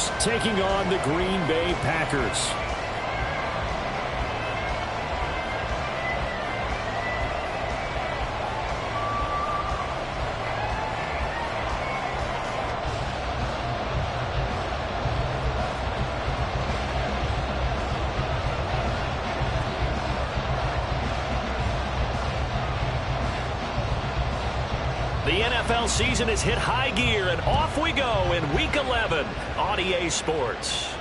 Chargers taking on the Green Bay Packers. The NFL season has hit high gear, and off we go in Week 11 on EA Sports.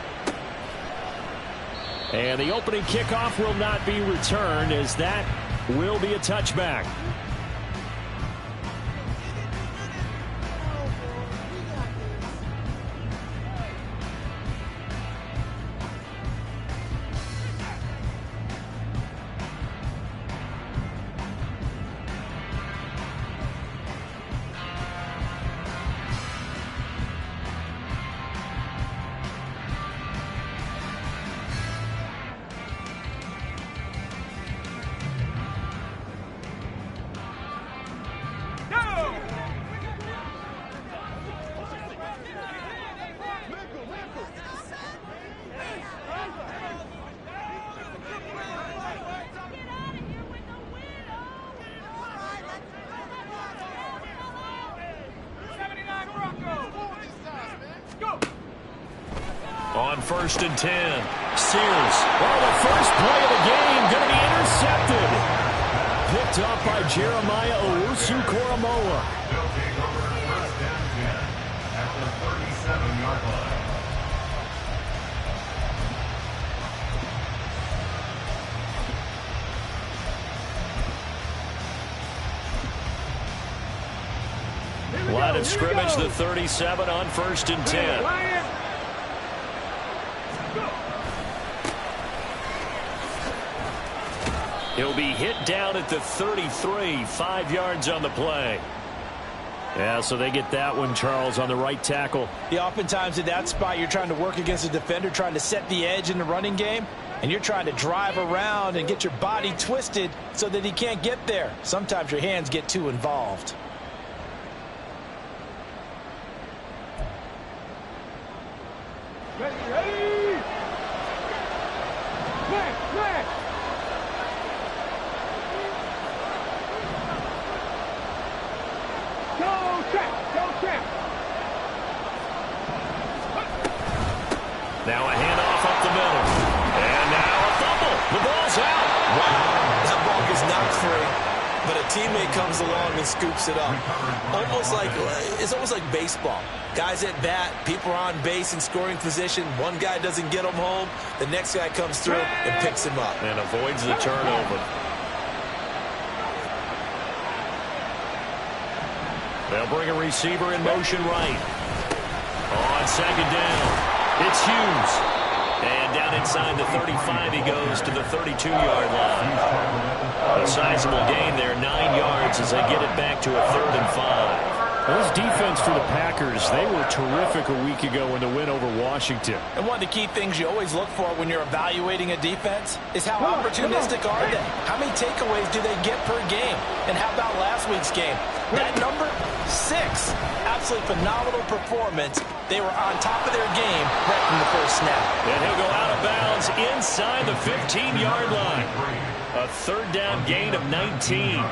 And the opening kickoff will not be returned, as that will be a touchback. On 1st and 10. Sears. Oh, the first play of the game going to be intercepted. Picked up by Jeremiah Owusu-Koramoah. Line of scrimmage, the 37 on 1st and 10. He'll be hit down at the 33, 5 yards on the play. Yeah, so they get that one, Charles, on the right tackle. Yeah, oftentimes in that spot, you're trying to work against a defender, trying to set the edge in the running game, and you're trying to drive around and get your body twisted so that he can't get there. Sometimes your hands get too involved. Ready! Quick! Go check! Now a handoff up the middle. And now a fumble. The ball's out. Wow, that ball gets knocked free, but a teammate comes along and scoops it up. It's almost like baseball. Guys at bat, people are on base in scoring position. One guy doesn't get him home. The next guy comes through and picks him up. And avoids the turnover. They'll bring a receiver in motion right. On 2nd down. It's Hughes. And down inside the 35, he goes to the 32-yard line. A sizable gain there, 9 yards as they get it back to a 3rd and 5. Well, this defense for the Packers, they were terrific a week ago in the win over Washington. And one of the key things you always look for when you're evaluating a defense is how opportunistic are they? How many takeaways do they get per game? And how about last week's game? That number, 6. Absolutely phenomenal performance. They were on top of their game right from the first snap. And he'll go out of bounds inside the 15-yard line. A 3rd down gain of 19.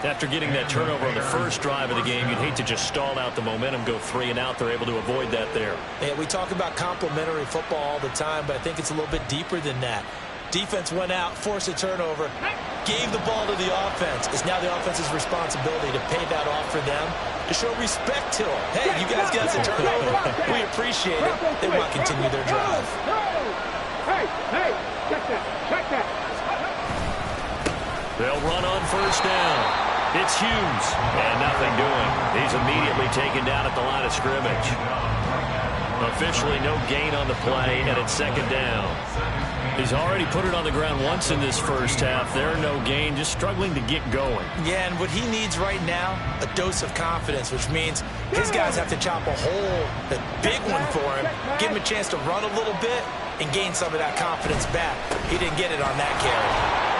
After getting that turnover on the first drive of the game, you'd hate to just stall out the momentum, go 3 and out. They're able to avoid that there. Yeah, we talk about complementary football all the time, but I think it's a little bit deeper than that. Defense went out, forced a turnover, gave the ball to the offense. It's now the offense's responsibility to pay that off for them, to show respect to them. Hey, you guys got us a turnover. We appreciate it. They want to continue their drive. Hey, check that. They'll run on 1st down. It's Hughes. And nothing doing. He's immediately taken down at the line of scrimmage. Officially no gain on the play, and it's 2nd down. He's already put it on the ground once in this first half. There, no gain, just struggling to get going. Yeah, and what he needs right now, a dose of confidence, which means his guys have to chop a hole, a big one for him, give him a chance to run a little bit, and gain some of that confidence back. He didn't get it on that carry.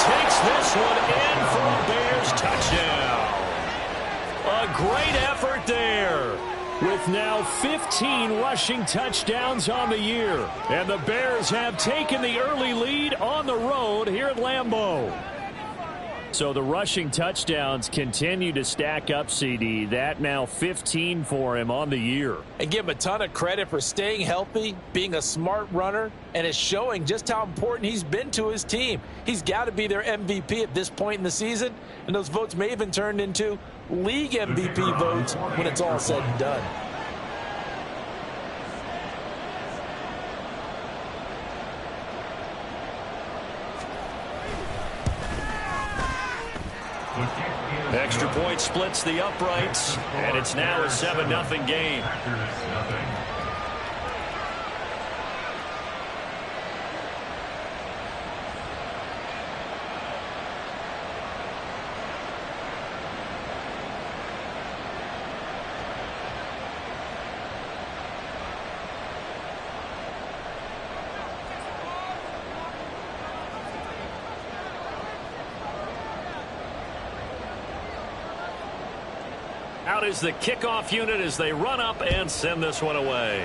Takes this one in for a Bears touchdown. A great effort there. with now 15 rushing touchdowns on the year. And the Bears have taken the early lead on the road here at Lambeau. So the rushing touchdowns continue to stack up, CD. That now 15 for him on the year. And give him a ton of credit for staying healthy, being a smart runner, and it's showing just how important he's been to his team. He's got to be their MVP at this point in the season, and those votes may even turn into league MVP votes when it's all said and done. Extra point splits the uprights, and it's now a 7-0 game. Out is the kickoff unit as they run up and send this one away.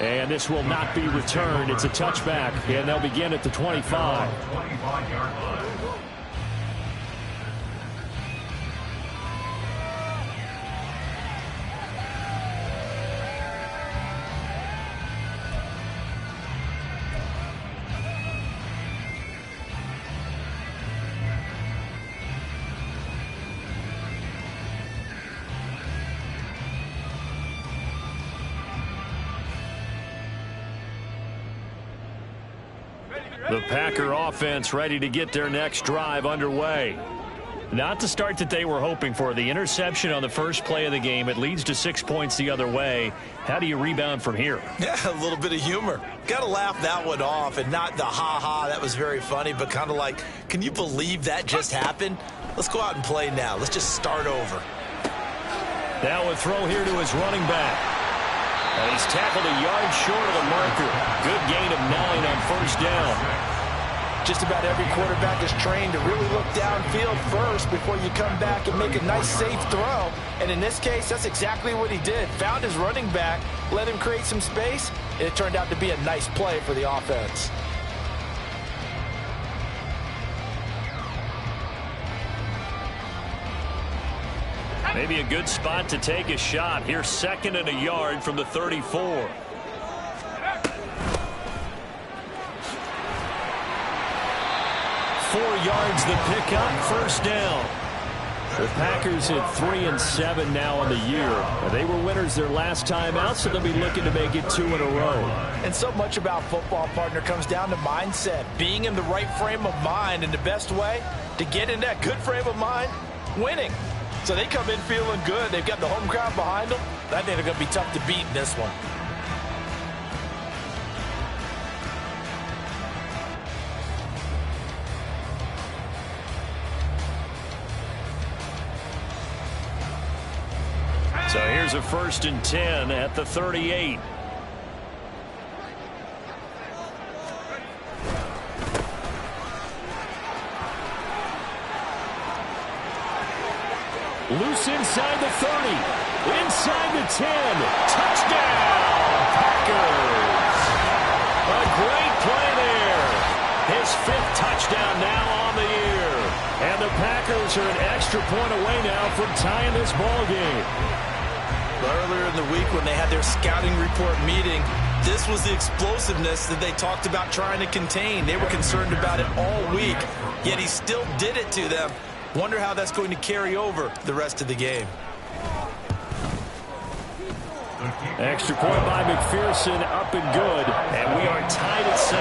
And this will not be returned. It's a touchback, and they'll begin at the 25. The Packer offense ready to get their next drive underway. Not the start that they were hoping for. The interception on the first play of the game. It leads to 6 points the other way. How do you rebound from here? Yeah, a little bit of humor. Got to laugh that one off, and not the ha-ha, that was very funny, but kind of like, can you believe that just happened? Let's go out and play now. Let's just start over. Now a throw here to his running back. And he's tackled a yard short of the marker. Good gain of 9 on first down. Just about every quarterback is trained to really look downfield first before you come back and make a nice, safe throw. And in this case, that's exactly what he did. Found his running back, let him create some space, and it turned out to be a nice play for the offense. Maybe a good spot to take a shot. Here's 2nd and a yard from the 34. 4 yards the pickup, first down. The Packers at 3-7 now on the year. They were winners their last time out, so they'll be looking to make it 2 in a row. And so much about football, partner, comes down to mindset. Being in the right frame of mind, and the best way to get in that good frame of mind, winning. So they come in feeling good. They've got the home crowd behind them. I think they're going to be tough to beat in this one. So here's a 1st and 10 at the 38. Loose inside the 30. Inside the 10. Touchdown, Packers. A great play there. His 5th touchdown now on the year. And the Packers are an extra point away now from tying this ball game. Earlier in the week when they had their scouting report meeting, this was the explosiveness that they talked about trying to contain. They were concerned about it all week, yet he still did it to them. Wonder how that's going to carry over the rest of the game. Extra point by McPherson, up and good. And we are tied at 7.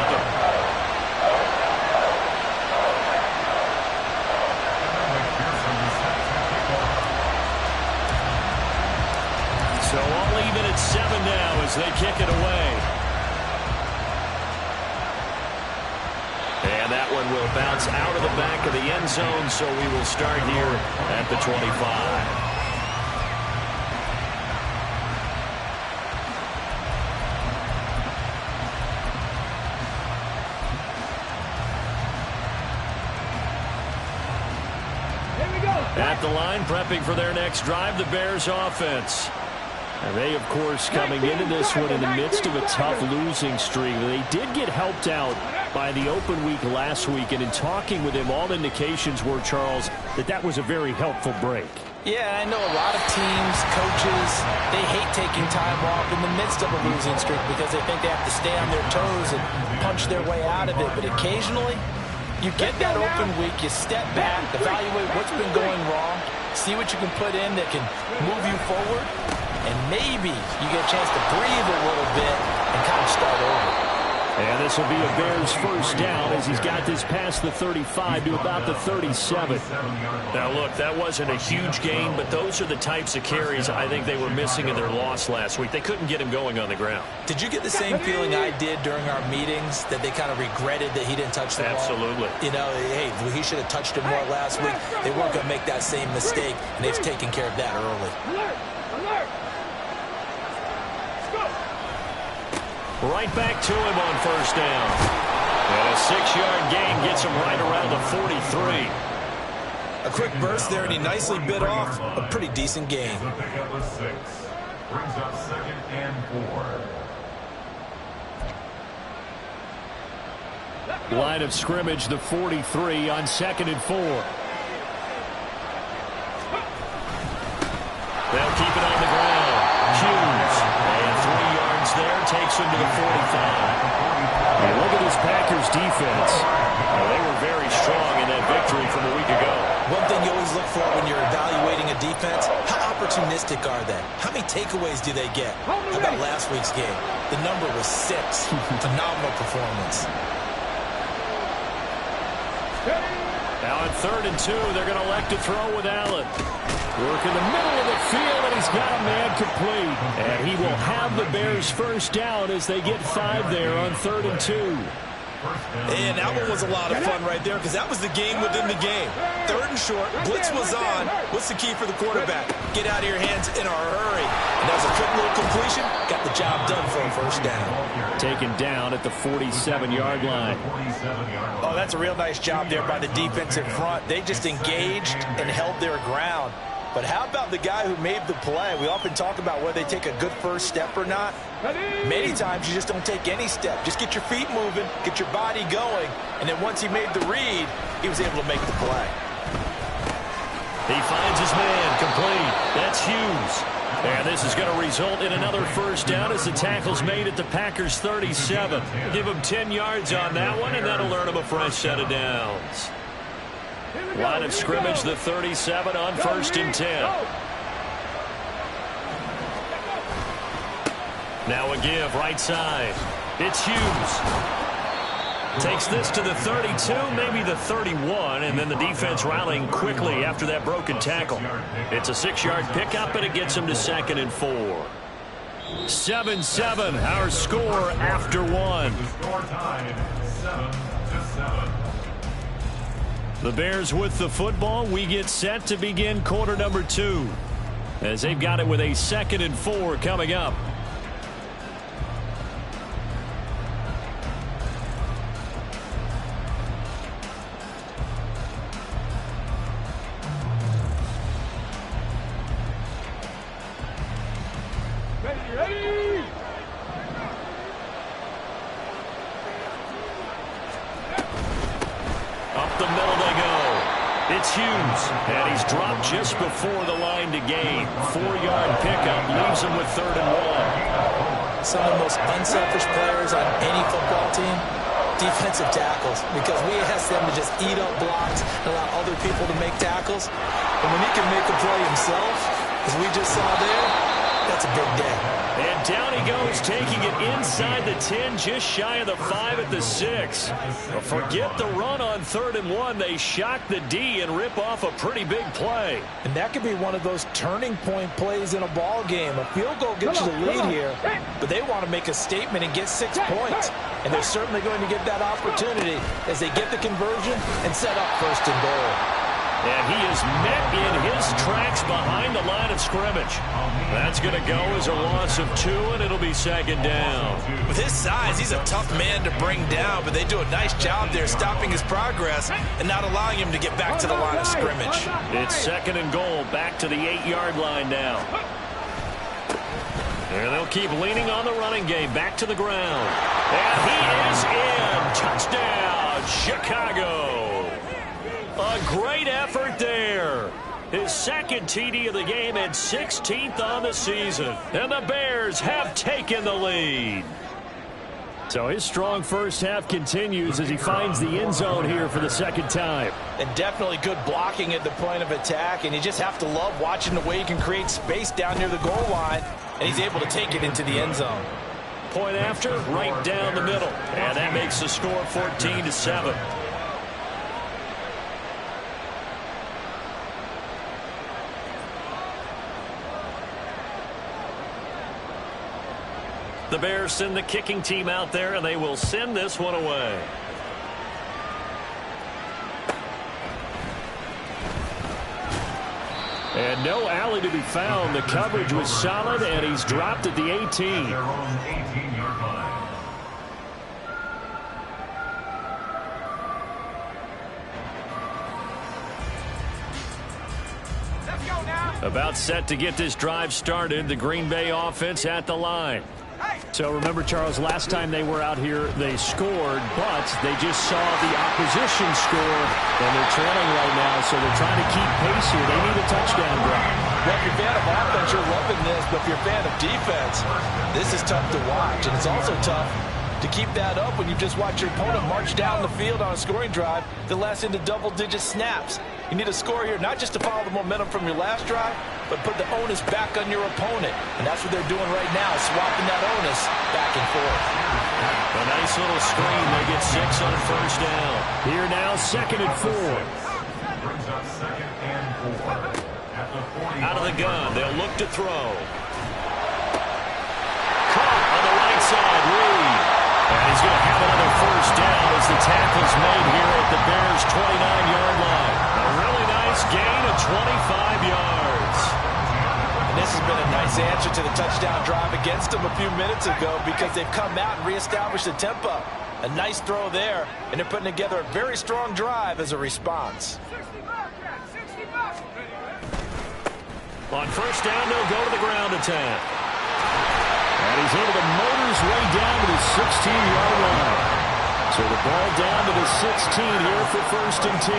So all even at 7 now as they kick it away. And that one will bounce out of the back of the end zone, so we will start here at the 25. At at the line, prepping for their next drive, the Bears offense. And they, of course, coming into this one in the midst of a tough losing streak. They did get helped out by the open week last week, and in talking with him, all indications were, Charles, that was a very helpful break. Yeah, I know a lot of teams, coaches, they hate taking time off in the midst of a losing streak because they think they have to stay on their toes and punch their way out of it. But occasionally, you get that open week, you step back, evaluate what's been going wrong, see what you can put in that can move you forward, and maybe you get a chance to breathe a little bit and kind of start over. And this will be a Bears first down as he's got this past the 35 to about the 37. Now, look, that wasn't a huge gain, but those are the types of carries I think they were missing in their loss last week. They couldn't get him going on the ground. Did you get the same feeling I did during our meetings, that they kind of regretted that he didn't touch the ball? Absolutely. You know, hey, he should have touched it more last week. They weren't going to make that same mistake, and they've taken care of that early. Alert! Alert! Right back to him on first down. And a 6-yard gain gets him right around the 43. A quick burst there, and he nicely bit off a pretty decent gain. The pickup was 6. Brings up 2nd and 4. Line of scrimmage, the 43 on 2nd and 4. They'll keep it on the ground. Hughes. And 3 yards there takes him to the 45. And look at this Packers defense. They were very strong in that victory from a week ago. One thing you always look for when you're evaluating a defense, how opportunistic are they? How many takeaways do they get? How about last week's game? The number was 6. Phenomenal performance. Now on 3rd and 2, they're going to elect to throw with Allen. Work in the middle of the field, and he's got a man complete. And he will have the Bears first down as they get 5 there on 3rd and 2. And that one was a lot of fun right there because that was the game within the game. 3rd and short, blitz was on. What's the key for the quarterback? Get out of your hands in a hurry. And that was a quick little completion. Got the job done for a first down. Taken down at the 47-yard line. Oh, that's a real nice job there by the defensive front. They just engaged and held their ground. But how about the guy who made the play? We often talk about whether they take a good first step or not. Many times you just don't take any step. Just get your feet moving, get your body going, and then once he made the read, he was able to make the play. He finds his man complete. That's Hughes. And this is going to result in another first down as the tackle's made at the Packers' 37. Give him 10 yards on that one, and that'll earn him a fresh set of downs. Line of scrimmage, the 37 on 1st and 10. Now a give, right side. It's Hughes. Takes this to the 32, maybe the 31, and then the defense rallying quickly after that broken tackle. It's a 6-yard pickup, and it gets him to 2nd and 4. 7-7, our score after 1. Score time, 7-7. The Bears with the football. We get set to begin quarter number 2 as they've got it with a 2nd and 4 coming up. Ready! Up the middle they go. It's Hughes, and he's dropped just before the line to gain. 4-yard pickup leaves him with 3rd and 1. Some of the most unselfish players on any football team, defensive tackles, because we ask them to just eat up blocks and allow other people to make tackles. And when he can make a play himself, as we just saw there, that's a big day. And down he goes, taking it inside the 10, just shy of the 5 at the 6. But forget the run on 3rd and 1. They shock the D and rip off a pretty big play. And that could be one of those turning point plays in a ball game. A field goal gets you the lead here, but they want to make a statement and get 6 points. And they're certainly going to get that opportunity as they get the conversion and set up 1st and goal. And he is met in his tracks behind the line of scrimmage. That's going to go as a loss of 2, and it'll be second down. With his size, he's a tough man to bring down, but they do a nice job there stopping his progress and not allowing him to get back to the line of scrimmage. It's second and goal, back to the 8-yard line now. And they'll keep leaning on the running game, back to the ground. And he is in. Touchdown, Chicago. A great effort there. His second TD of the game and 16th on the season. And the Bears have taken the lead. So his strong first half continues as he finds the end zone here for the second time. And definitely good blocking at the point of attack. And you just have to love watching the way he can create space down near the goal line. And he's able to take it into the end zone. Point after, right down the middle. And that makes the score 14-7. The Bears send the kicking team out there, and they will send this one away. And no alley to be found. The coverage was solid, and he's dropped at the 18. Their own 18-yard line. Let's go now. About set to get this drive started. The Green Bay offense at the line. So remember, Charles, last time they were out here, they scored, but they just saw the opposition score, and they're trailing right now, so they're trying to keep pace here. They need a touchdown drive. Well, if you're a fan of offense, you're loving this, but if you're a fan of defense, this is tough to watch, and it's also tough to keep that up when you just watch your opponent march down the field on a scoring drive that lasts into double-digit snaps. You need a score here, not just to follow the momentum from your last drive, but put the onus back on your opponent. And that's what they're doing right now, swapping that onus back and forth. A nice little screen. They get 6 on first down. Here now, 2nd and 4. Brings up 2nd and 4. At the 40. Out of the gun, they'll look to throw. Caught on the right side, Reed. And he's going to have another first down as the tackle's made here at the Bears' 29-yard line. A really nice gain of 25 yards. And this has been a nice answer to the touchdown drive against them a few minutes ago because they've come out and reestablished the tempo. A nice throw there, and they're putting together a very strong drive as a response. 60 back, 60 back. On first down, they'll go to the ground attack. And he's able to motor his way down to the 16-yard line. So the ball down to the 16 here for 1st and 10.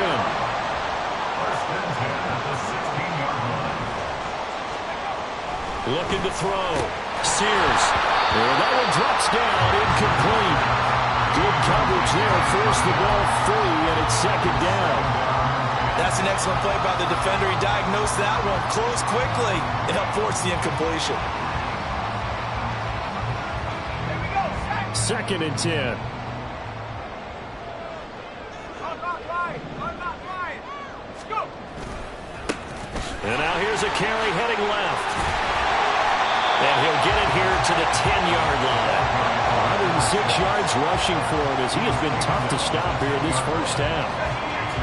1st and 10 at the 16-yard line. Looking to throw. Sears. Well, that one drops down, incomplete. Good coverage there, forced the ball free, and it's 2nd down. That's an excellent play by the defender. He diagnosed that one, closed quickly, and helped force the incompletion. 2nd and 10. And now here's a carry heading left. And he'll get it here to the 10-yard line. 106 yards rushing for him as he has been tough to stop here this first half.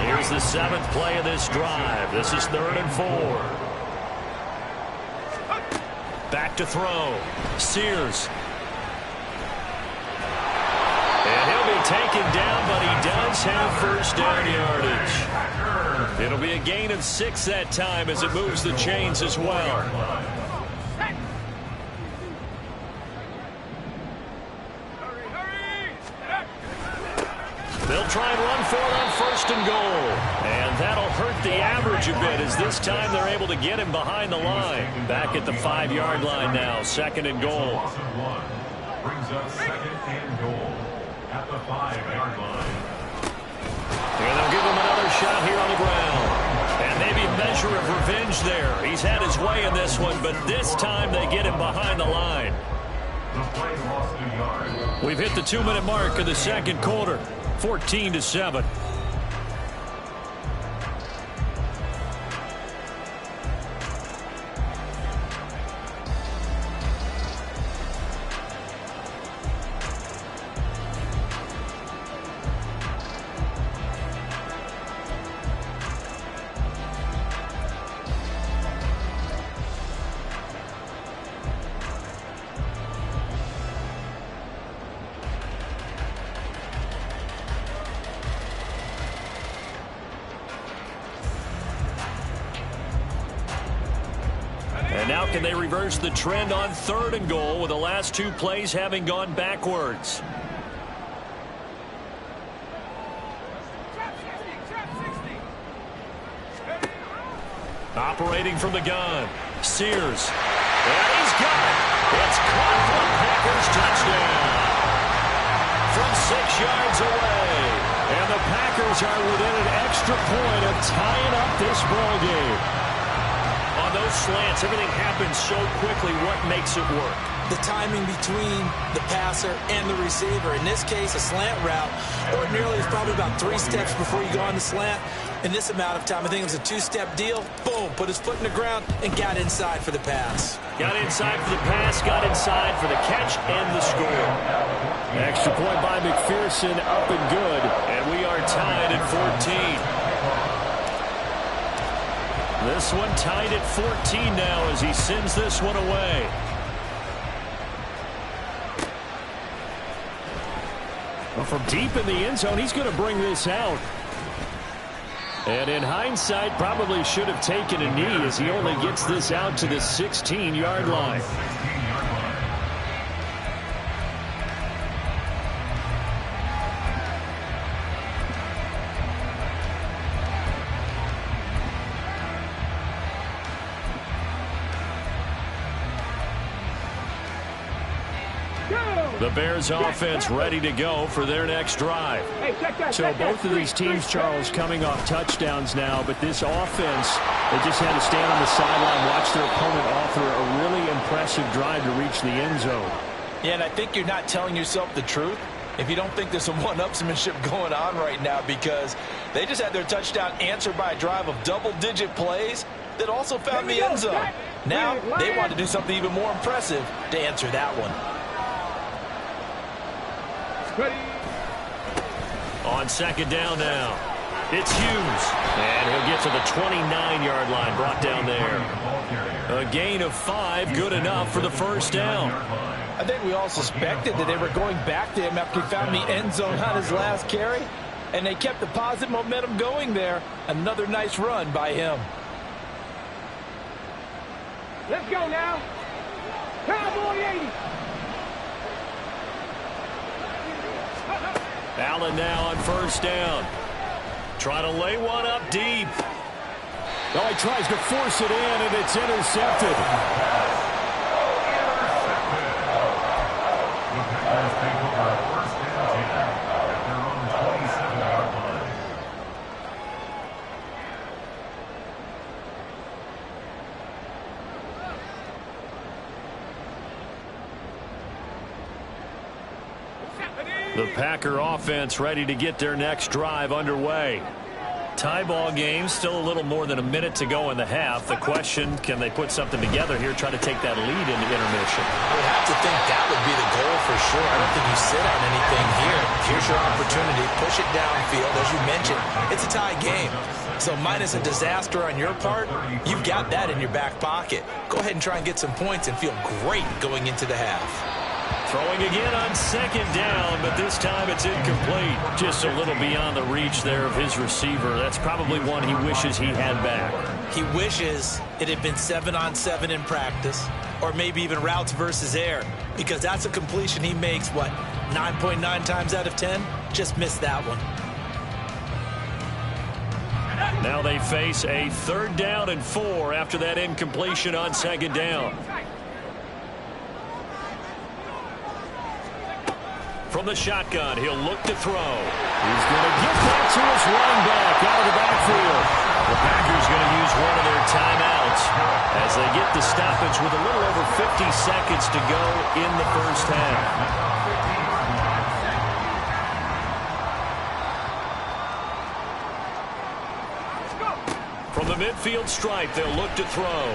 Here's the 7th play of this drive. This is 3rd and 4. Back to throw. Sears. And he'll be taken down, but he does have first down yardage. It'll be a gain of 6 that time as it moves the chains as well. They'll try and run for it on 1st and goal. And that'll hurt the average a bit as this time they're able to get him behind the line. Back at the 5-yard line now, 2nd and goal. Loss of 1. Brings up 2nd and goal at the 5-yard line. And they'll give him another shot here on the ground. And maybe a measure of revenge there. He's had his way in this one, but this time they get him behind the line. The play lost a yard. We've hit the 2-minute mark of the 2nd quarter. 14-7. And now can they reverse the trend on 3rd and goal with the last 2 plays having gone backwards? Operating from the gun. Sears. And he's got it. It's caught for the Packers touchdown. From 6 yards away. And the Packers are within an extra point of tying up this ball game. On those slants, everything happens so quickly. What makes it work? The timing between the passer and the receiver. In this case, a slant route ordinarily is probably about 3 steps before you go on the slant. In this amount of time, I think it was a 2-step deal. Boom, put his foot in the ground and got inside for the pass. Got inside for the pass, got inside for the catch and the score. Extra point by McPherson, up and good. And we are tied at 14. This one tied at 14 now as he sends this one away. Well, from deep in the end zone, he's going to bring this out. And in hindsight, probably should have taken a knee as he only gets this out to the 16-yard line. The Bears offense ready to go for their next drive. So both of these teams, Charles, coming off touchdowns now, but this offense, they just had to stand on the sideline, watch their opponent offer a really impressive drive to reach the end zone. Yeah, and I think you're not telling yourself the truth if you don't think there's some one-upsmanship going on right now, because they just had their touchdown answered by a drive of double-digit plays that also found the end zone. Now they want to do something even more impressive to answer that one. On 2nd down now, it's Hughes. And he'll get to the 29-yard line, brought down there. A gain of 5, good enough for the 1st down. I think we all suspected that they were going back to him after he found the end zone on his last carry, and they kept the positive momentum going there. Another nice run by him. Let's go now. Cowboy 80. Allen now on 1st down. Trying to lay one up deep. Oh, he tries to force it in, and it's intercepted. The Packer offense ready to get their next drive underway. Tie ball game, still a little more than a minute to go in the half. The question, can they put something together here, try to take that lead into intermission? I would have to think that would be the goal for sure. I don't think you sit on anything here. Here's your opportunity. Push it downfield. As you mentioned, it's a tie game. So minus a disaster on your part, you've got that in your back pocket. Go ahead and try and get some points and feel great going into the half. Throwing again on 2nd down, but this time it's incomplete. Just a little beyond the reach there of his receiver. That's probably one he wishes he had back. He wishes it had been 7-on-7 in practice, or maybe even routes versus air, because that's a completion he makes, 9.9 times out of 10? Just missed that one. Now they face a 3rd down and 4 after that incompletion on 2nd down. From the shotgun, he'll look to throw. He's going to get that to his running back out of the backfield. The Packers going to use one of their timeouts as they get the stoppage with a little over 50 seconds to go in the 1st half. From the midfield stripe, they'll look to throw.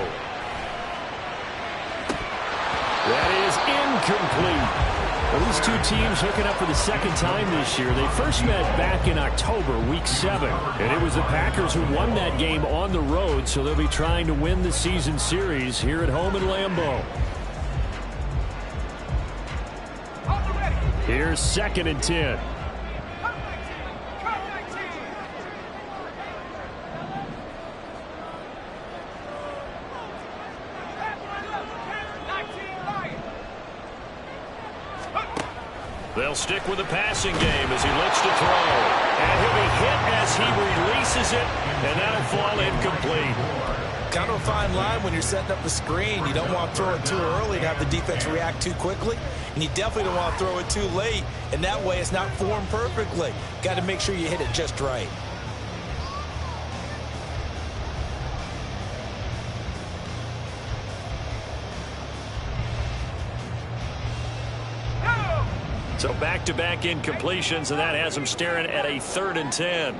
That is incomplete. Well, these two teams hooking up for the 2nd time this year. They first met back in October, Week 7. And it was the Packers who won that game on the road, so they'll be trying to win the season series here at home in Lambeau. Here's 2nd and 10. They'll stick with the passing game as he looks to throw. And he'll be hit as he releases it, and that'll fall incomplete. Kind of a fine line when you're setting up the screen. You don't want to throw it too early and have the defense react too quickly. And you definitely don't want to throw it too late. And that way it's not formed perfectly. Got to make sure you hit it just right. So back-to-back incompletions, and that has him staring at a 3rd and 10.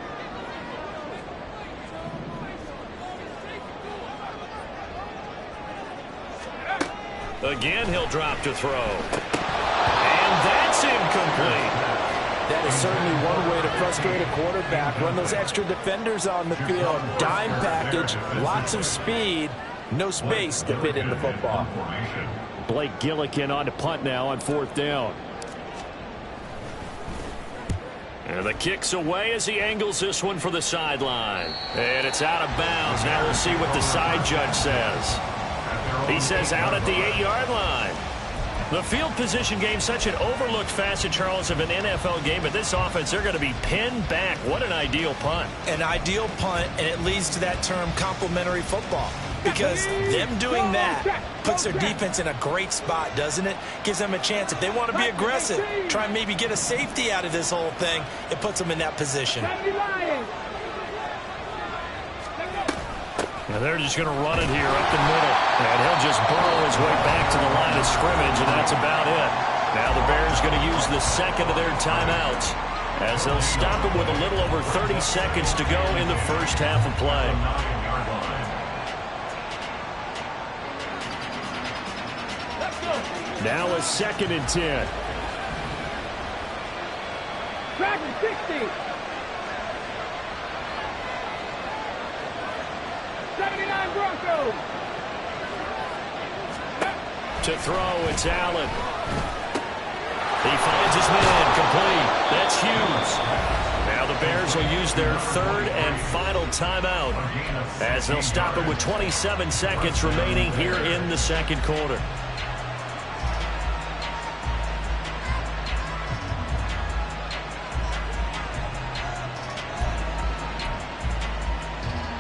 Again, he'll drop to throw. And that's incomplete. That is certainly one way to frustrate a quarterback. Run those extra defenders on the field. Dime package, lots of speed, no space to fit in the football. Blake Gillikin on to punt now on 4th down. And the kick's away as he angles this one for the sideline. And it's out of bounds. Now we'll see what the side judge says. He says out at the 8-yard line. The field position game, such an overlooked facet, Charles, of an NFL game. But this offense, they're going to be pinned back. What an ideal punt. An ideal punt, and it leads to that term complementary football. Because them doing that puts their defense in a great spot, doesn't it? Gives them a chance. If they want to be aggressive, try and maybe get a safety out of this whole thing, it puts them in that position. Now they're just going to run it here up the middle. And he'll just burrow his way back to the line of scrimmage, and that's about it. Now the Bears going to use the second of their timeouts as they'll stop it with a little over 30 seconds to go in the first half of play. Now a 2nd and 10. Track 60. 79 Broncos. To throw, it's Allen. He finds his man, complete. That's Hughes. Now the Bears will use their 3rd and final timeout as they'll stop it with 27 seconds remaining here in the 2nd quarter.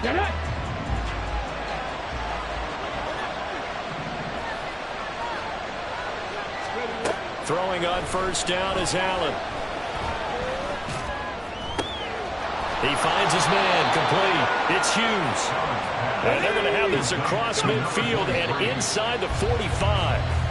Get it. Throwing on 1st down is Allen. He finds his man, complete. It's Hughes. And they're going to have this across midfield and inside the 45.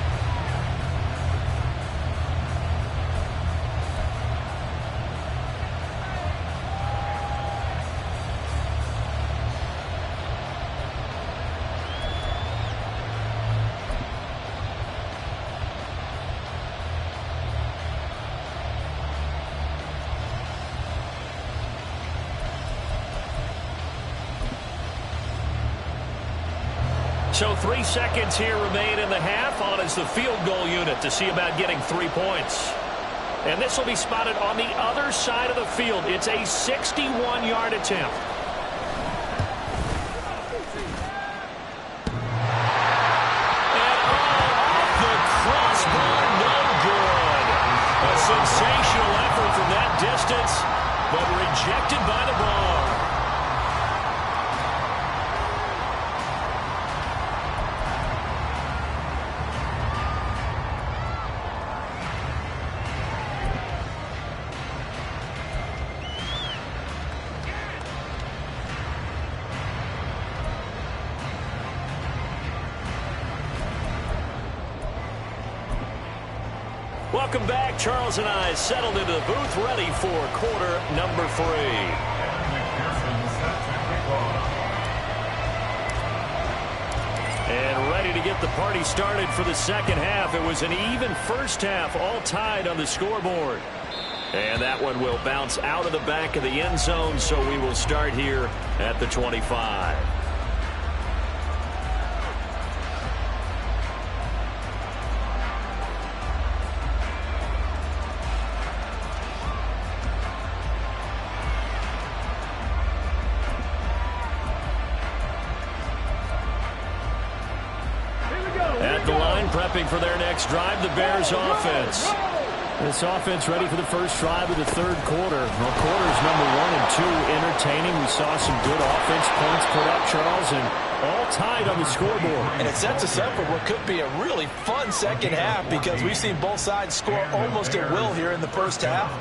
So 3 seconds here remain in the half on as the field goal unit to see about getting 3 points. And this will be spotted on the other side of the field. It's a 61-yard attempt. And off the crossbar, no good. A sensational effort from that distance, but rejected by the bar. Welcome back. Charles and I settled into the booth, ready for quarter number 3. And ready to get the party started for the 2nd half. It was an even first half, all tied on the scoreboard. And that one will bounce out of the back of the end zone, so we will start here at the 25. At the line, prepping for their next drive, the Bears offense. This offense ready for the first drive of the third quarter. Well, quarters number 1 and 2 entertaining. We saw some good offense points put up, Charles, and all tied on the scoreboard. And it sets us up for what could be a really fun second half because we've seen both sides score almost at will here in the first half.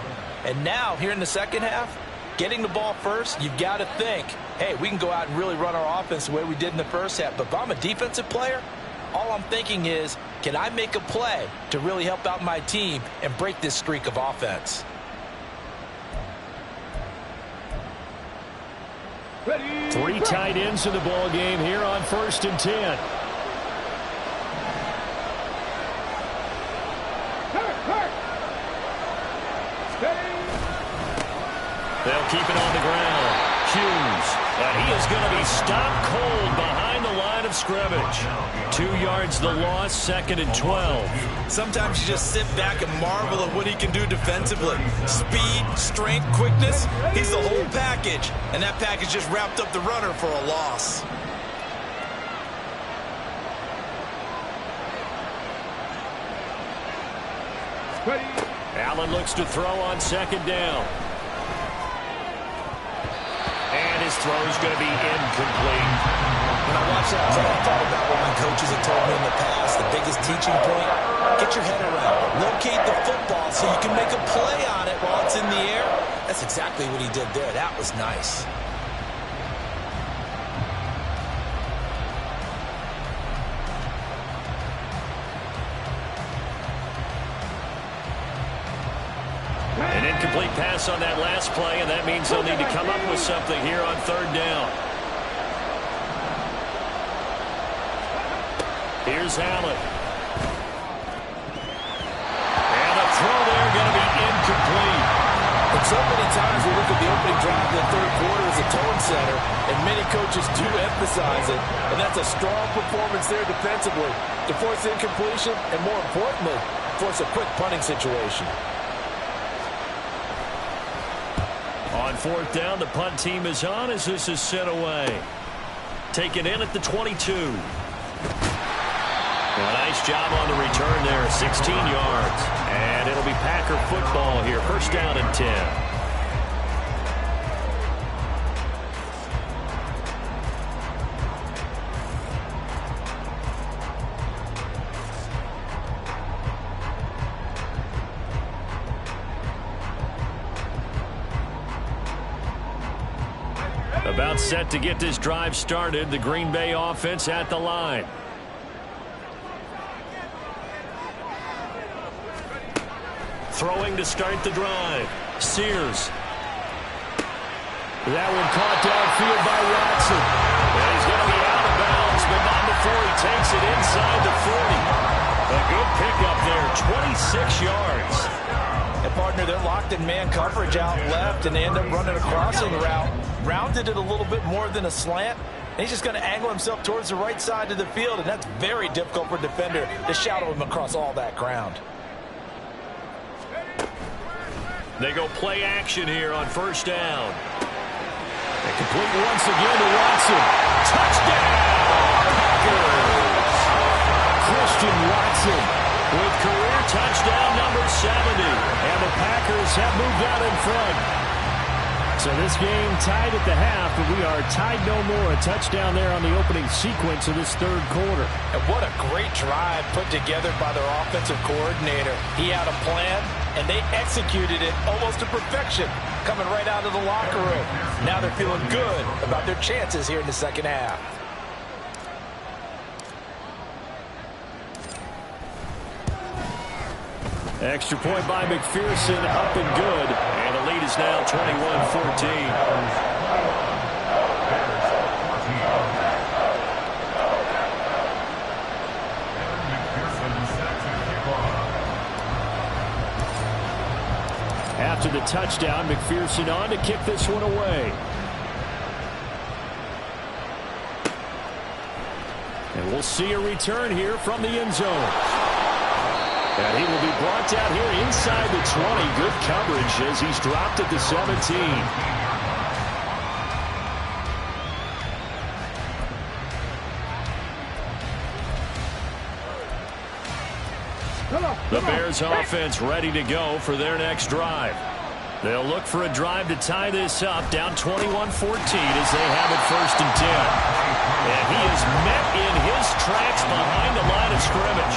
And now, here in the second half, getting the ball first, you've got to think, hey, we can go out and really run our offense the way we did in the first half. But if I'm a defensive player, all I'm thinking is, can I make a play to really help out my team and break this streak of offense? Ready. 3 tight ends in the ball game here on 1st and 10. Hurt. Steady. They'll keep it on the ground. Hughes. And he is going to be stopped cold behind the line of scrimmage. 2 yards the loss, 2nd and 12. Sometimes you just sit back and marvel at what he can do defensively. Speed, strength, quickness. He's the whole package. And that package just wrapped up the runner for a loss. Ready. Allen looks to throw on 2nd down. And his throw is going to be incomplete. When I watched that play, I thought about what my coaches have told me in the past. The biggest teaching point, get your head around it. Locate the football so you can make a play on it while it's in the air. That's exactly what he did there. That was nice. An incomplete pass on that last play, and that means they'll need to come up with something here on 3rd down. Here's Allen. And the throw there going to be incomplete. And so many times we look at the opening drive of the third quarter as a tone setter, and many coaches do emphasize it, and that's a strong performance there defensively to force incompletion and, more importantly, force a quick punting situation. On 4th down, the punt team is on as this is sent away. Taken in at the 22. A nice job on the return there, 16 yards. And it'll be Packer football here, 1st down and 10. About set to get this drive started. The Green Bay offense at the line. Throwing to start the drive. Sears. That one caught downfield by Watson. And he's going to be out of bounds, but not before he takes it inside the 40. A good pickup there, 26 yards. And, partner, they're locked in man coverage out left, and they end up running a crossing route. Rounded it a little bit more than a slant. And he's just going to angle himself towards the right side of the field, and that's very difficult for a defender to shadow him across all that ground. They go play action here on 1st down. And complete once again to Watson. Touchdown, Packers! Christian Watson with career touchdown number 70. And the Packers have moved out in front. So this game tied at the half, but we are tied no more. A touchdown there on the opening sequence of this third quarter. And what a great drive put together by their offensive coordinator. He had a plan, and they executed it almost to perfection, coming right out of the locker room. Now they're feeling good about their chances here in the second half. Extra point by McPherson, up and good. And the lead is now 21-14. After the touchdown, McPherson on to kick this one away. And we'll see a return here from the end zone. And he will be brought down here inside the 20. Good coverage as he's dropped at the 17. The Bears offense ready to go for their next drive. They'll look for a drive to tie this up, down 21-14 as they have it 1st and 10. And he is met in his tracks behind the line of scrimmage.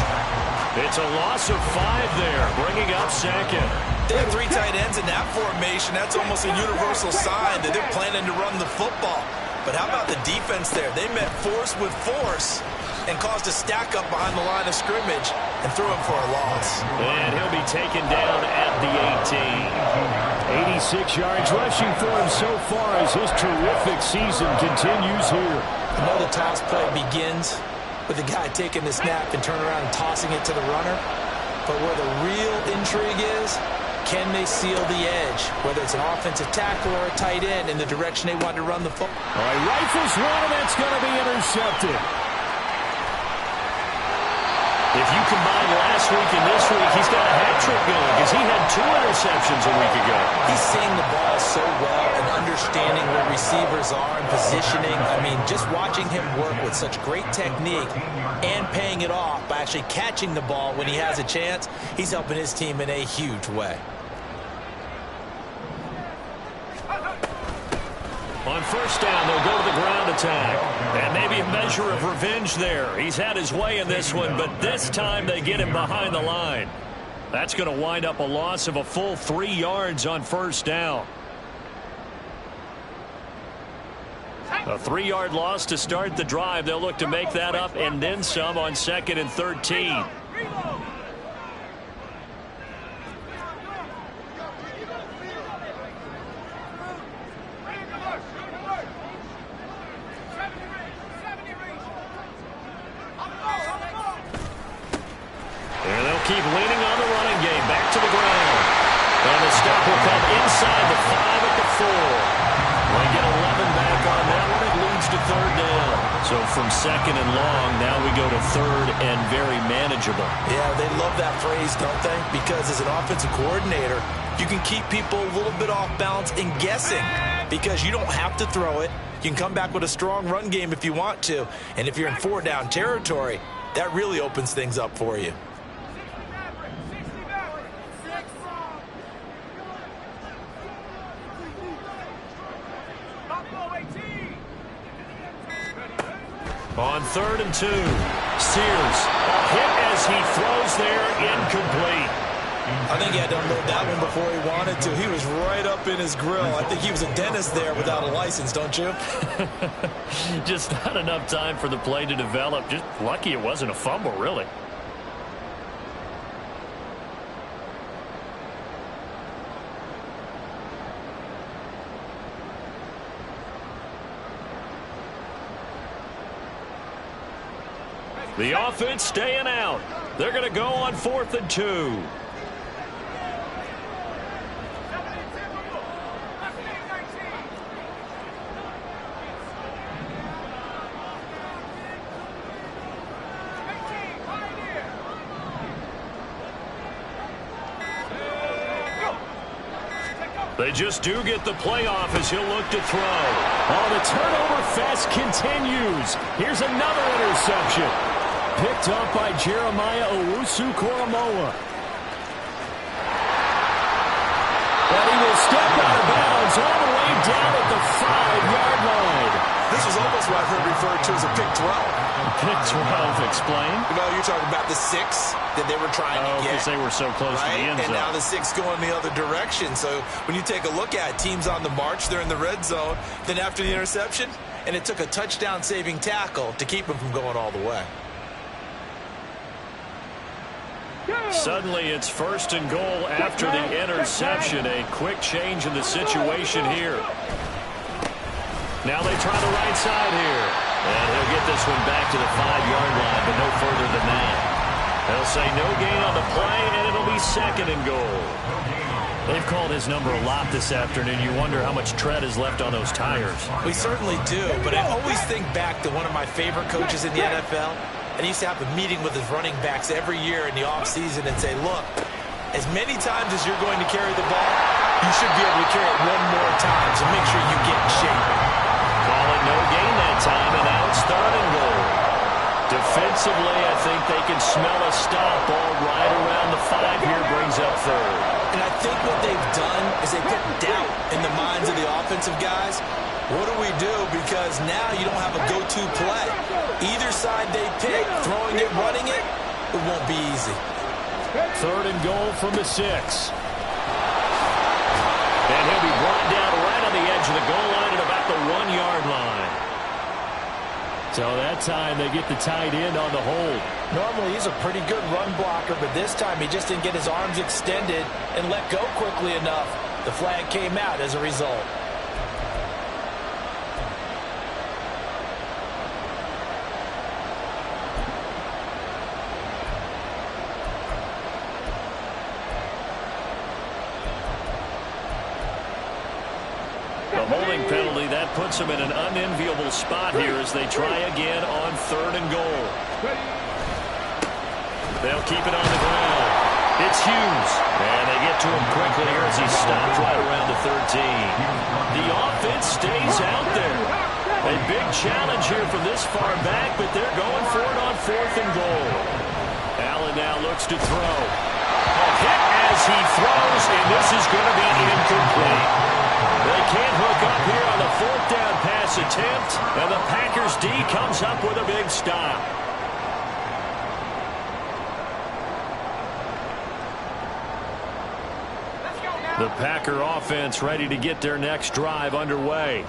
It's a loss of 5 there, bringing up 2nd. They have 3 tight ends in that formation. That's almost a universal sign that they're planning to run the football. But how about the defense there? They met force with force and caused a stack up behind the line of scrimmage and threw him for a loss. And he'll be taken down at the 18. 86 yards rushing for him so far as his terrific season continues here. I know the toss play begins with the guy taking the snap and turning around and tossing it to the runner. But where the real intrigue is, can they seal the edge, whether it's an offensive tackle or a tight end in the direction they want to run the football. All right, rifles one, and that's going to be intercepted. If you combine last week and this week, he's got a hat trick going because he had 2 interceptions a week ago. He's seeing the ball so well and understanding where receivers are and positioning. I mean, just watching him work with such great technique and paying it off by actually catching the ball when he has a chance, he's helping his team in a huge way. On 1st down, they'll go to the ground attack. And maybe a measure of revenge there. He's had his way in this one, but this time they get him behind the line. That's going to wind up a loss of a full 3 yards on 1st down. A 3-yard loss to start the drive. They'll look to make that up and then some on 2nd and 13. Keep leaning on the running game. Back to the ground. And the stop will come inside the 5 at the 4. They get 11 back on that one. It leads to 3rd down. So from 2nd and long, now we go to 3rd and very manageable. Yeah, they love that phrase, don't they? Because as an offensive coordinator, you can keep people a little bit off balance and guessing because you don't have to throw it. You can come back with a strong run game if you want to. And if you're in 4-down territory, that really opens things up for you. On 3rd and 2, Sears hit as he throws there, incomplete. I think he had to unload that one before he wanted to. He was right up in his grill. I think he was a dentist there without a license, don't you? Just not enough time for the play to develop. Just lucky it wasn't a fumble, really. The offense staying out. They're going to go on 4th and 2. They just do get the playoff as he'll look to throw. Oh, the turnover fest continues. Here's another interception. Picked up by Jeremiah Owusu-Koramoah. And he will step out of bounds all the way down at the 5-yard line. This was almost what I've heard referred to as a pick 12. Pick 12, explain. You know, you're talking about the 6 that they were trying to get. Because they were so close to the end zone. And now the 6 going the other direction. So when you take a look at teams on the march, they're in the red zone. Then after the interception, and it took a touchdown-saving tackle to keep them from going all the way. Suddenly it's 1st and goal after the interception. A quick change in the situation here. Now they try the right side here. And he'll get this one back to the 5-yard line, but no further than that. They'll say no gain on the play, and it'll be 2nd and goal. They've called his number a lot this afternoon. You wonder how much tread is left on those tires. We certainly do, but I always think back to one of my favorite coaches in the NFL. And he used to have a meeting with his running backs every year in the offseason and say, look, as many times as you're going to carry the ball, you should be able to carry it one more time, so make sure you get in shape. Call it no gain that time, and now it's 3rd and goal. Defensively, I think they can smell a stop. Ball right around the 5 here, brings up third. And I think what they've done is they put doubt in the minds of the offensive guys. What do we do? Because now you don't have a go-to play. Either side they pick, throwing it, running it, it won't be easy. 3rd and goal from the 6. And he'll be brought down right on the edge of the goal line at about the 1-yard line. So that time they get the tight end on the hold. Normally he's a pretty good run blocker, but this time he just didn't get his arms extended and let go quickly enough. The flag came out as a result. The holding penalty, that puts them in an unenviable spot here as they try again on 3rd and goal. They'll keep it on the ground. It's Hughes. And they get to him quickly here as he stopped right around the 13. The offense stays out there. A big challenge here from this far back, but they're going for it on 4th and goal. Allen now looks to throw. A hit as he throws, and this is going to be incomplete. They can't hook up here on the 4th down pass attempt, and the Packers D comes up with a big stop. The Packer offense ready to get their next drive underway.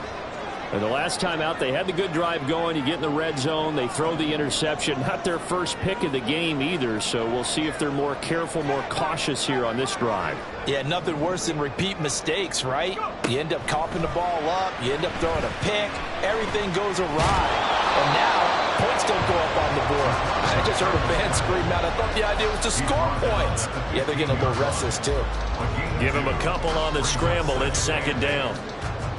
And the last time out, they had the good drive going. You get in the red zone, they throw the interception. Not their first pick of the game either, so we'll see if they're more careful, more cautious here on this drive. Yeah, nothing worse than repeat mistakes, right? You end up coughing the ball up, you end up throwing a pick, everything goes awry. And now, points don't go up on the board. I just heard a fan scream out. I thought the idea was to score points. Yeah, they're getting a little restless, too. Give him a couple on the scramble. It's 2nd down.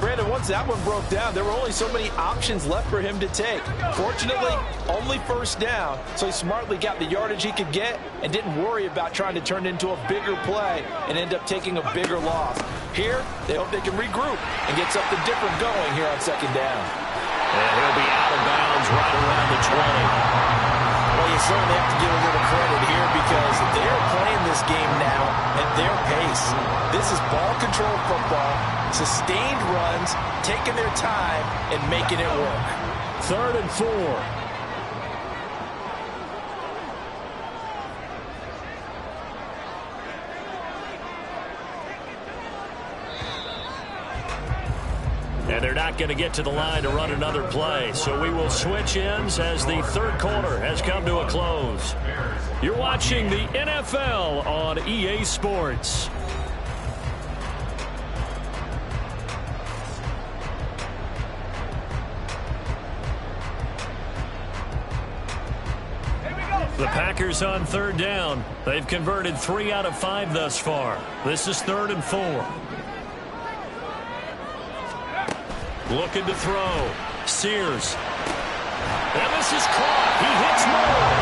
Brandon, once that one broke down, there were only so many options left for him to take. Fortunately, only 1st down, so he smartly got the yardage he could get and didn't worry about trying to turn it into a bigger play and end up taking a bigger loss. Here, they hope they can regroup and get something different going here on 2nd down. And he'll be out of bounds right around the 20. Well, you certainly have to give a little credit here because they're playing this game now at their pace. This is ball control football, sustained runs, taking their time, and making it work. 3rd and 4. And they're not going to get to the line to run another play. So we will switch ends as the 3rd quarter has come to a close. You're watching the NFL on EA Sports. The Packers on 3rd down. They've converted 3 out of 5 thus far. This is 3rd and 4. Looking to throw. Sears. And this is caught. He hits Moore.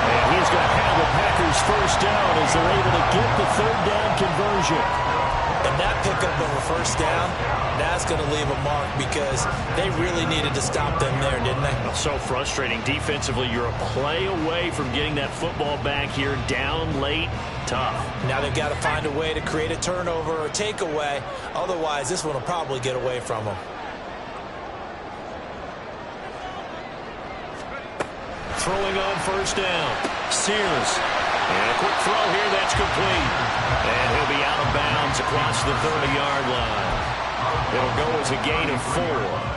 And he's going to have the Packers 1st down as they're able to get the 3rd down conversion. And that pickup of a 1st down, that's going to leave a mark because they really needed to stop them there, didn't they? So frustrating. Defensively, you're a play away from getting that football back here down late. Tough. Now they've got to find a way to create a turnover or takeaway. Otherwise, this one will probably get away from them. Throwing on 1st down. Sears. And a quick throw here. That's complete. And he'll be out of bounds across the 30-yard line. It'll go as a gain of 4,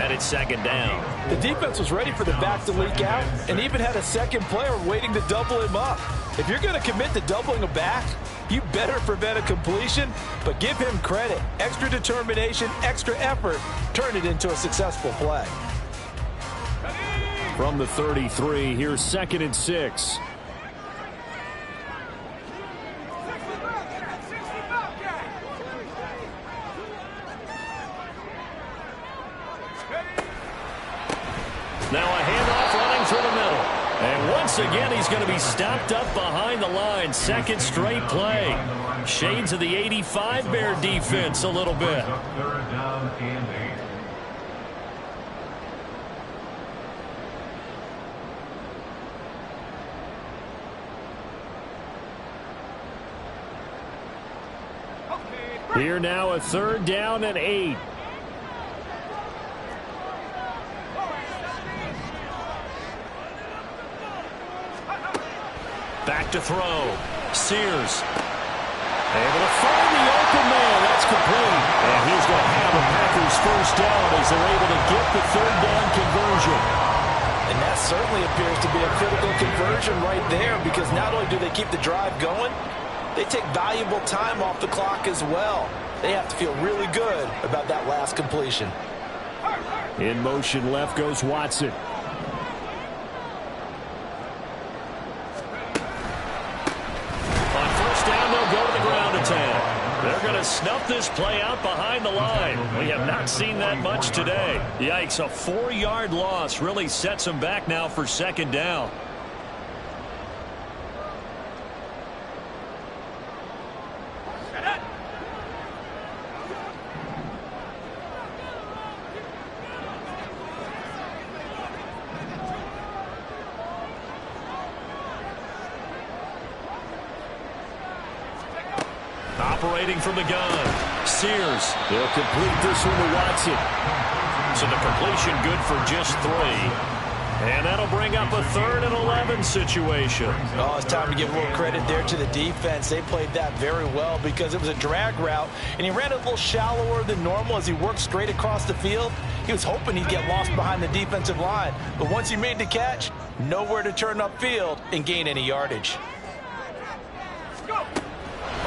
and it's 2nd down. The defense was ready for the back to leak out and even had a 2nd player waiting to double him up. If you're going to commit to doubling a back, you better prevent a completion, but give him credit. Extra determination, extra effort, turn it into a successful play. From the 33, here's 2nd and 6. Now a handoff running through the middle. And once again, he's going to be stopped up behind the line. 2nd straight play. Shades of the 85 Bear defense a little bit. 3rd down and 8. Here now a 3rd down and 8. Back to throw. Sears. Able to find the open man. That's complete. And he's going to have a Packers first down as they're able to get the 3rd down conversion. And that certainly appears to be a critical conversion right there, because not only do they keep the drive going, they take valuable time off the clock as well. They have to feel really good about that last completion. In motion left goes Watson. On first down, they'll go to the ground attack. They're going to snuff this play out behind the line. We have not seen that much today. Yikes, a 4-yard loss really sets them back now for 2nd down. Operating from the gun, Sears. They'll complete this one to Watson. So the completion good for just 3. And that'll bring up a 3rd and 11 situation. Oh, it's time to give a little credit there to the defense. They played that very well because it was a drag route, and he ran it a little shallower than normal as he worked straight across the field. He was hoping he'd get lost behind the defensive line, but once he made the catch, nowhere to turn upfield and gain any yardage.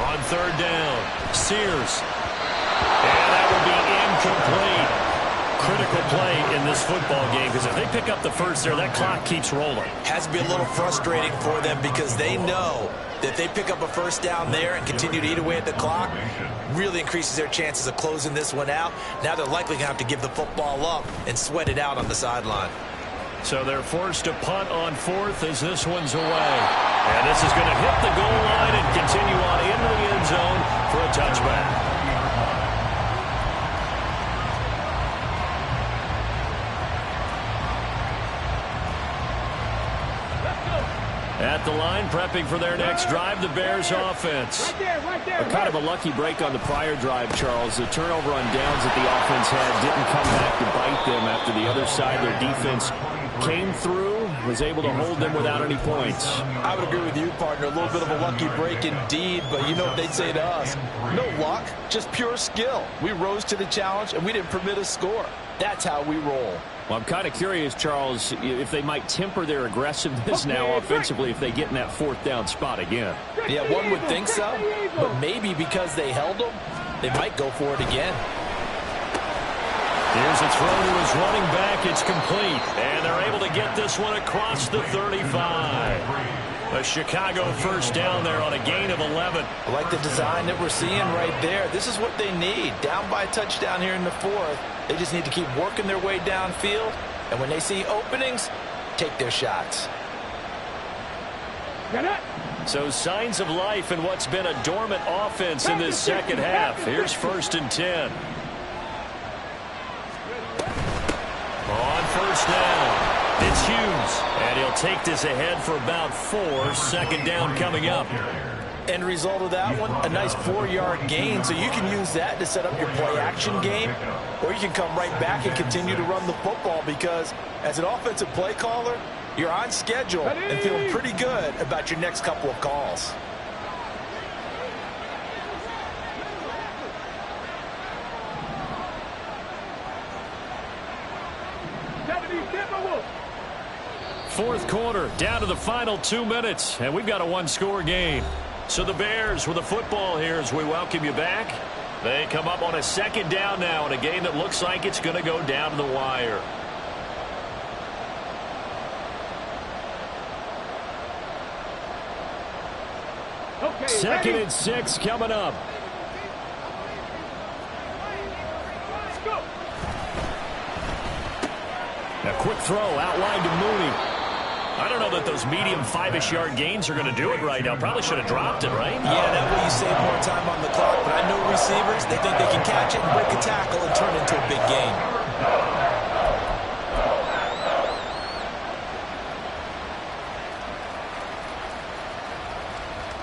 On 3rd down, Sears. And that will be incomplete. Critical play in this football game, because if they pick up the first there, that clock keeps rolling. Has to be a little frustrating for them because they know that if they pick up a first down there and continue to eat away at the clock, really increases their chances of closing this one out. Now they're likely going to have to give the football up and sweat it out on the sideline. So they're forced to punt on 4th as this one's away. And this is going to hit the goal line and continue on into the end zone for a touchback. At the line, prepping for their next drive, the Bears offense. Right there. Kind of a lucky break on the prior drive, Charles. The turnover on downs that the offense had didn't come back to bite them after the other side. Their defense came through, was able to hold them without any points. I would agree with you, partner. A little bit of a lucky break indeed, but you know what they'd say to us. No luck, just pure skill. We rose to the challenge, and we didn't permit a score. That's how we roll. Well, I'm kind of curious, Charles, if they might temper their aggressiveness now offensively if they get in that 4th down spot again. Yeah, one would think so, but maybe because they held them, they might go for it again. Here's a throw to his running back. It's complete. And they're able to get this one across the 35. A Chicago first down there on a gain of 11. I like the design that we're seeing right there. This is what they need. Down by a touchdown here in the 4th. They just need to keep working their way downfield. And when they see openings, take their shots. So signs of life in what's been a dormant offense in this second half. Here's 1st and 10. On first down, it's Hughes. And he'll take this ahead for about 4. 2nd down coming up. End result of that one, a nice 4-yard gain, so you can use that to set up your play-action game, or you can come right back and continue to run the football because as an offensive play caller, you're on schedule and feeling pretty good about your next couple of calls. Fourth quarter, down to the final 2 minutes, and we've got a 1-score game. So the Bears with the football here as we welcome you back. They come up on a 2nd down now in a game that looks like it's going to go down to the wire. Okay, 2nd and 6 coming up. Let's go. A quick throw outlined to Mooney. I don't know that those medium 5-ish yard gains are going to do it right now. Probably should have dropped it, right? Yeah, that way you save more time on the clock. But I know receivers, they think they can catch it and break a tackle and turn it into a big gain.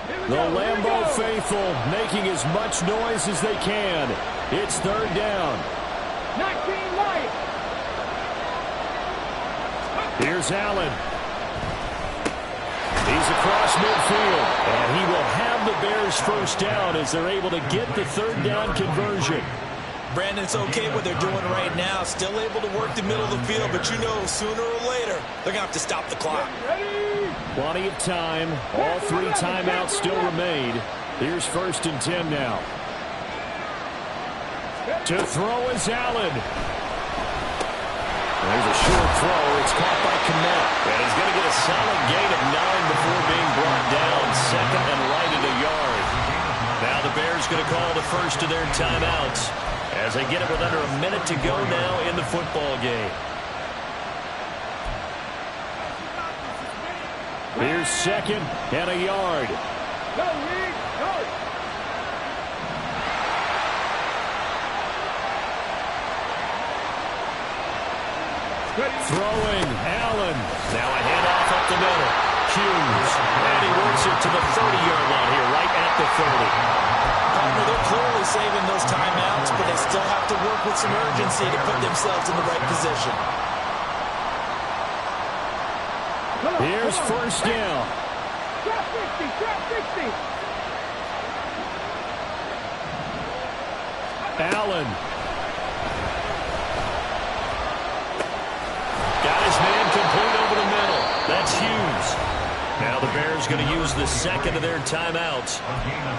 Here we The Lambeau faithful making as much noise as they can. It's third down. 19 Lions. Here's Allen. He's across midfield, and he will have the Bears first down as they're able to get the third down conversion. Brandon, it's okay what they're doing right now. Still able to work the middle of the field, but you know sooner or later they're going to have to stop the clock. Ready? Plenty of time. All three timeouts still remain. Here's 1st and 10 now. To throw is Allen. There's a short throw. It's caught by Kmet. And he's going to get a solid gain of 9 before being brought down. 2nd and right at a yard. Now the Bears going to call the first of their timeouts as they get it with under a minute to go now in the football game. Here's 2nd and a yard. Go, Reed. Go. Throwing, Allen. Now a handoff up the middle. Hughes. And he works it to the 30-yard line here, right at the 30. Partner, they're clearly saving those timeouts, but they still have to work with some urgency to put themselves in the right position. Here's 1st down. Trap 50. Trap 50. Allen. Got his man complete over the middle. That's Hughes. Now the Bears going to use the second of their timeouts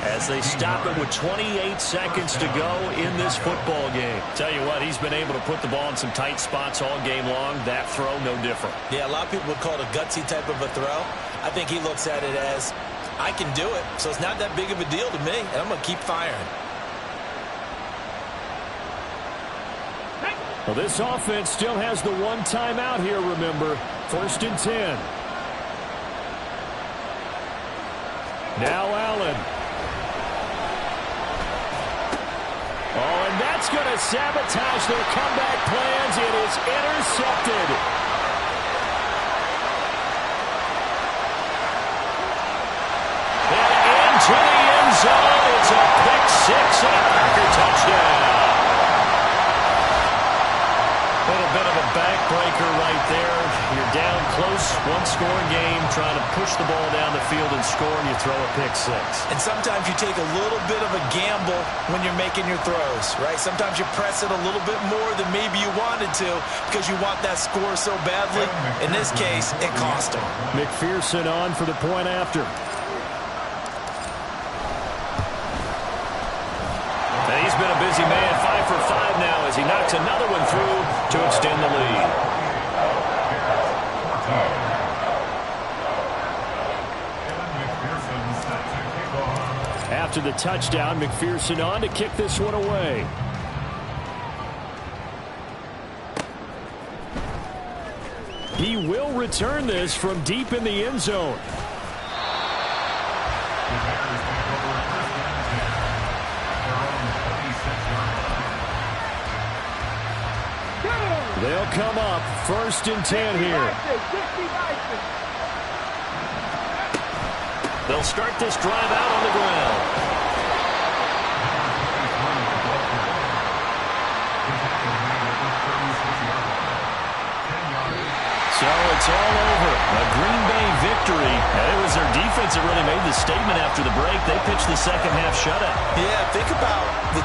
as they stop it with 28 seconds to go in this football game. Tell you what, he's been able to put the ball in some tight spots all game long. That throw, no different. Yeah, a lot of people would call it a gutsy type of a throw. I think he looks at it as, I can do it, so it's not that big of a deal to me, and I'm going to keep firing. Well, this offense still has the one timeout here, remember. 1st and 10. Now Allen. Oh, and that's going to sabotage their comeback plans. It is intercepted. And into the end zone. It's a pick six and a Packer touchdown. A little bit of a backbreaker right there. You're down close, one-score game, trying to push the ball down the field and score, and you throw a pick six. And sometimes you take a little bit of a gamble when you're making your throws, right? Sometimes you press it a little bit more than maybe you wanted to because you want that score so badly. In this case, it cost him. McPherson on for the point after. And he's been a busy man, 5 for 5 now as he knocks another one through to extend the lead. After the touchdown, McPherson on to kick this one away. He will return this from deep in the end zone. They'll come up 1st and 10 here. They'll start this drive out on the ground. So it's all over. A Green Bay victory. And it was their defense that really made the statement after the break. They pitched the second half shutout. Yeah, think about the